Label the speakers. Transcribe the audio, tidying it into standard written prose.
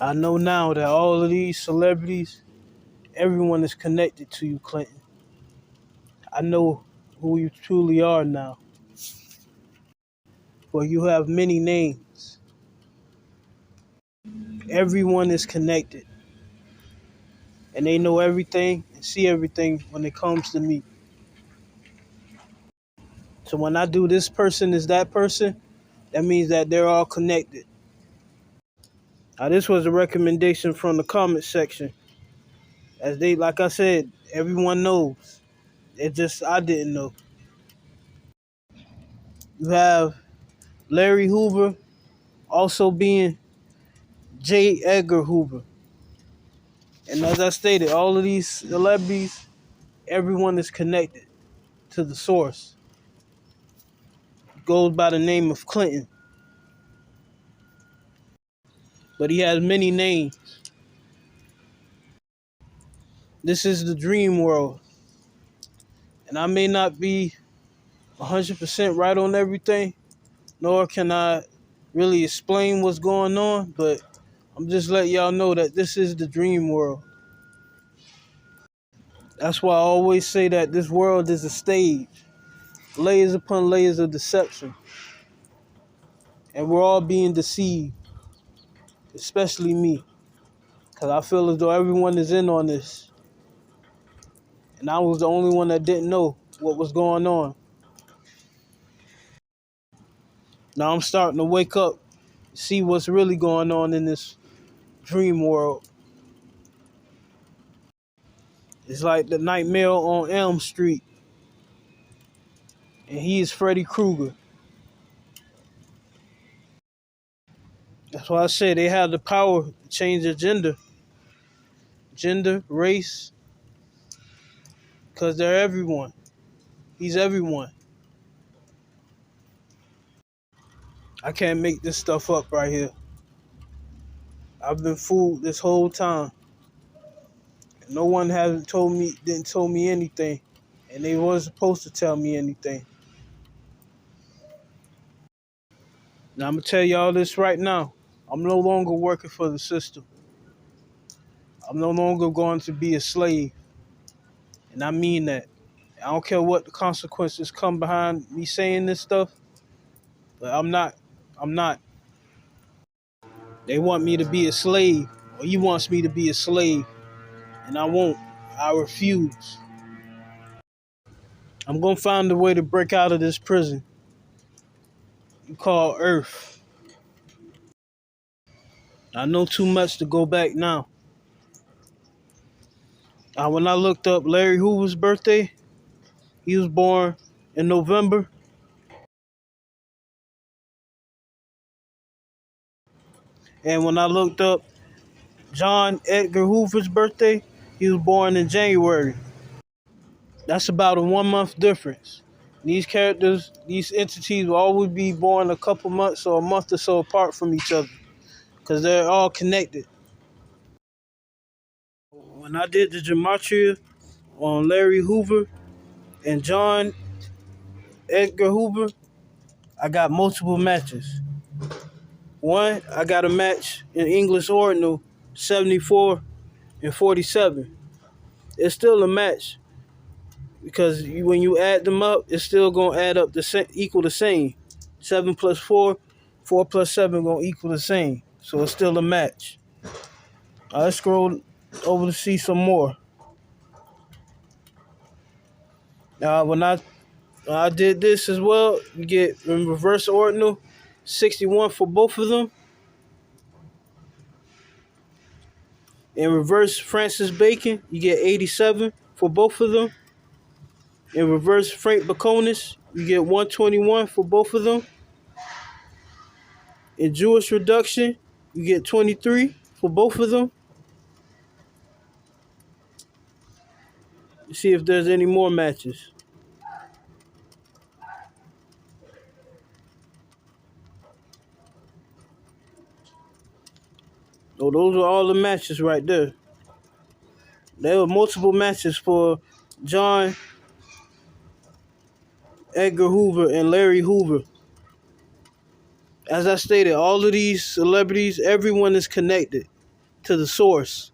Speaker 1: I know now that all of these celebrities, everyone is connected to you, Clinton. I know who you truly are now. For you have many names. Everyone is connected. And they know everything and see everything when it comes to me. So when I do this person is that person, that means that they're all connected. Now this was a recommendation from the comment section. As they, like I said, everyone knows. It just I didn't know. You have Larry Hoover also being J. Edgar Hoover. And as I stated, all of these celebrities, everyone is connected to the source. It goes by the name of Clinton. But he has many names. This is the dream world. And I may not be 100% right on everything, nor can I really explain what's going on, but I'm just letting y'all know that this is the dream world. That's why I always say that this world is a stage, layers upon layers of deception. And we're all being deceived, especially me, because I feel as though everyone is in on this. And I was the only one that didn't know what was going on. Now I'm starting to wake up, see what's really going on in this dream world. It's like the Nightmare on Elm Street, and he is Freddy Krueger. That's why I say they have the power to change their gender, race, because they're everyone. He's everyone. I can't make this stuff up right here. I've been fooled this whole time. No one didn't tell me anything, and they wasn't supposed to tell me anything. Now I'm gonna tell y'all this right now. I'm no longer working for the system. I'm no longer going to be a slave, and I mean that. I don't care what the consequences come behind me saying this stuff, but I'm not. I'm not. They want me to be a slave, or he wants me to be a slave, and I won't. I refuse. I'm gonna find a way to break out of this prison you call Earth. I know too much to go back now. When I looked up Larry Hoover's birthday, he was born in November. And when I looked up John Edgar Hoover's birthday, he was born in January. That's about a 1 month difference. These characters, these entities will always be born a couple months or a month or so apart from each other because they're all connected. When I did the gematria on Larry Hoover and John Edgar Hoover, I got multiple matches. One, I got a match in English Ordinal 74 and 47. It's still a match because when you add them up, it's still gonna add up equal the same. 7 plus 4, 4 plus 7 gonna equal the same. So it's still a match. Let's scroll over to see some more. When I did this as well, you get in reverse ordinal 61 for both of them. In reverse Francis Bacon, you get 87 for both of them. In reverse Frank Baconis, you get 121 for both of them. In Jewish reduction, you get 23 for both of them. See if there's any more matches. Oh, those are all the matches right there. There were multiple matches for John Edgar Hoover and Larry Hoover. As I stated, all of these celebrities, everyone is connected. to the source.